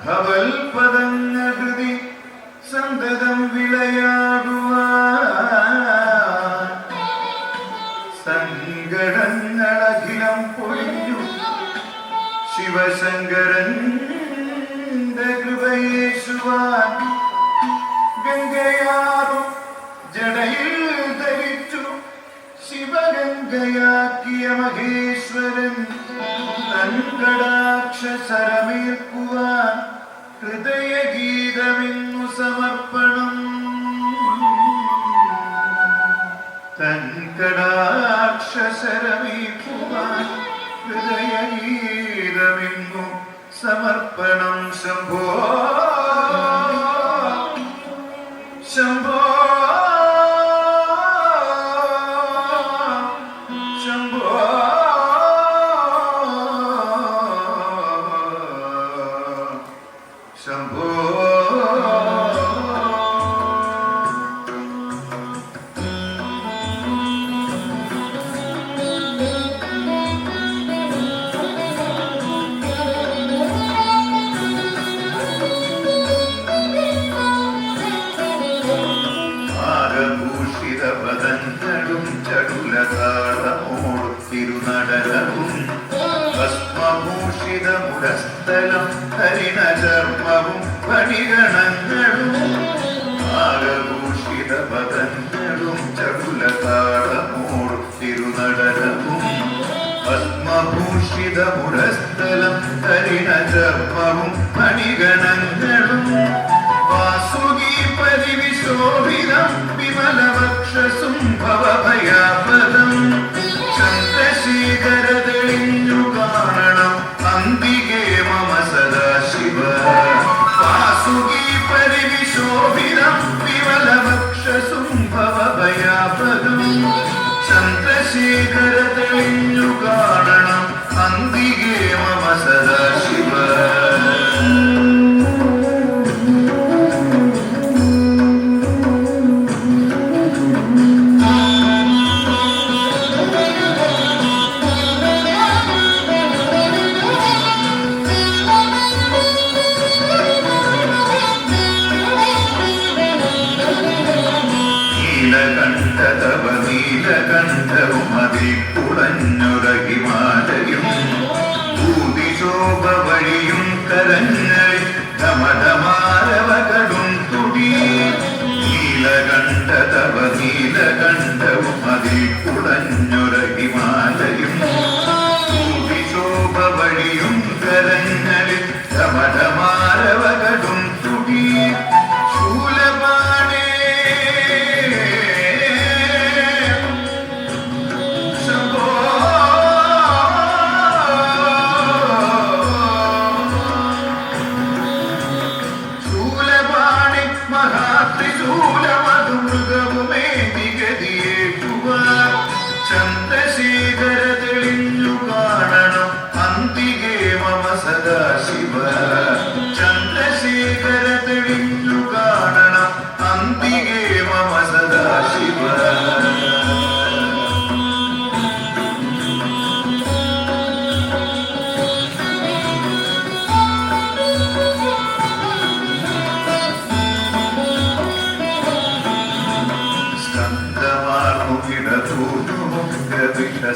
ഭവൽപദങ്ങൃതി സന്തതം വിളയാടുവാൻ സങ്കടങ്ങളഖിലം പൊഴിഞ്ഞു ശിവശങ്കരന്റെ കൃപയേശുവാൻ ഗംഗയാറും ജടയിൽ ധരിച്ചു ശിവഗംഗയാക്കിയ മഹേശ്വരൻ തൻകടാക്ഷരമേൽക്കുവാൻ ഹൃദയഗീതമെന്നു സമർപ്പണം. തൻകടാക്ഷരമേൽക്കുവാൻ ഹൃദയഗീതമെന്നു സമർപ്പണം. ശംഭോ ശംഭോ പദങ്ങളും ചടുലതാളമോടു തിരുനടനവും ഭസ്മഭൂഷിതമുരസ്ഥലം ഹരിണചർമ്മവും ഫണിഗണങ്ങളും ആരഭൂഷിത പദങ്ങളും ചടുലതാളമോടു തിരുനടനവും ഭസ്മഭൂഷിതമുരസ്ഥലം ഹരിണചർമ്മവും ഫണിഗണങ്ങളും വാസുകി പരിവിശോഭിതം വിമലവക്ഷസും ഭവഭയാപദം ചന്ദ്രശേഖര തെളിഞ്ഞു കാണണം അംബികേ മമ സദാശിവ. വാസുകി പരിവിശോഭിതം വിമലവക്ഷസും ഭവഭയാപദം ചന്ദ്രശേഖര തെളിഞ്ഞു കാണണം അംബികേ മമ സദാശിവ. നീലകണ്ഠതവ നീലകണ്ഠവും അതിൽ കുളഞ്ഞുറകിമാലയും ഭൂതിശോഭ വഴിയും കരങ്ങളിൽ ധമധമാരവകളും തുടി. നീലകണ്ഠതവ നീലകണ്ഠവും അതിൽ കുളഞ്ഞുറകിമാലയും ഭൂതിശോഭ വഴിയും കരങ്ങളിൽ ധമധമാരവകളും തുടി. ശൂലപാണേ ചന്ദ്രശേഖര തെളിഞ്ഞു കാണണം അന്തികേ മമ സദാശിവ. ചന്ദ്രശേഖര തെളിഞ്ഞു കാണണം അന്തികേ മമ സദാശിവ.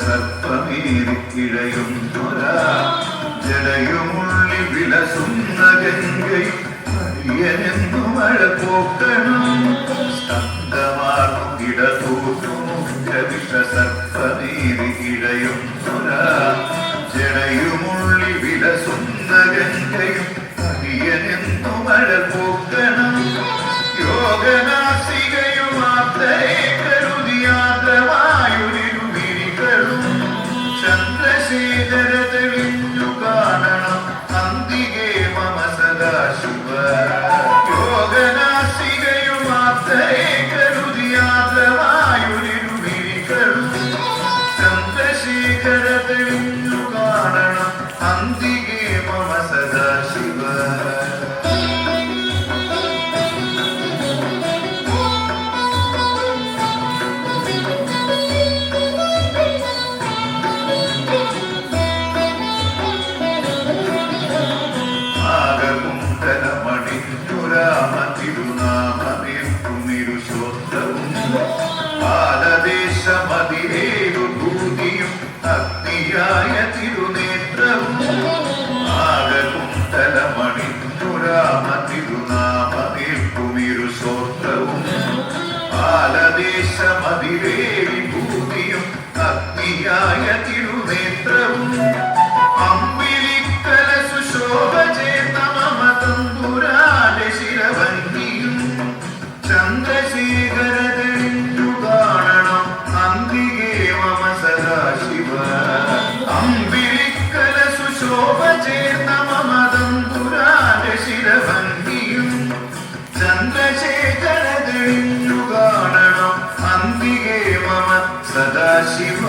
സർപ്പമേറിക്കിഴയുന്നൊരാ ജടയുമുള്ളി വിലസുന്ന ഗംഗയും ഹരിയനെന്നു മഴ പോക്കണം. സ്കന്ധമാർന്നുകിടതൂർന്നുമുഖവിഷ സർപ്പമേറിക്കിഴയുന്നൊരാ ജടയുമുള്ളി വിലസുന്ന ഗംഗയും ഹരിയനെന്നു മഴ പോക്കണം. യോഗനാസികയുമാത്രേ കരുതിയാത്രമായൊരിരുവിരികളും ചന്ദ്രശേഖര തെളിഞ്ഞു കാണണം അന്തികേ മമ സദാശിവ. യോഗനാസികയുമാത്രേ കരുതിയാത്രമായൊരിരുവിരികളും ചന്ദ്രശേഖര തെളിഞ്ഞു കാണണം അന്തികേ മമ സദാശിവ. തിരുനാമേൽക്കുമിരുശോത്രവും ബാലദേശമതിരേതു ഭൂതിയും അഗ്നിയായ തിരുനേത്രവും ആകകുണ്ടലമണിഞ്ഞുരാമ തിരുനാമേൽക്കുമിരുശോത്രവും ബാലദേശമതിരേവി ഭൂതിയും അഗ്നിയായ തിരുനേത്രവും അമ്പിളിക്കല സുശോഭ ചേർന്ന മമ തമ്പുരാന്റെ ശിരഭംഗിയും ചന്ദ്രശേഖര തെളിഞ്ഞു കാണണം അന്തികേ മമ സദാശിവ അമ്പിളിക്കല സുശോഭ ചേർന്ന മമ തമ്പുരാന്റെ ശിരഭംഗിയും ചന്ദ്രശേഖര തെളിഞ്ഞു കാണണം അന്തികേ മമ സദാശിവ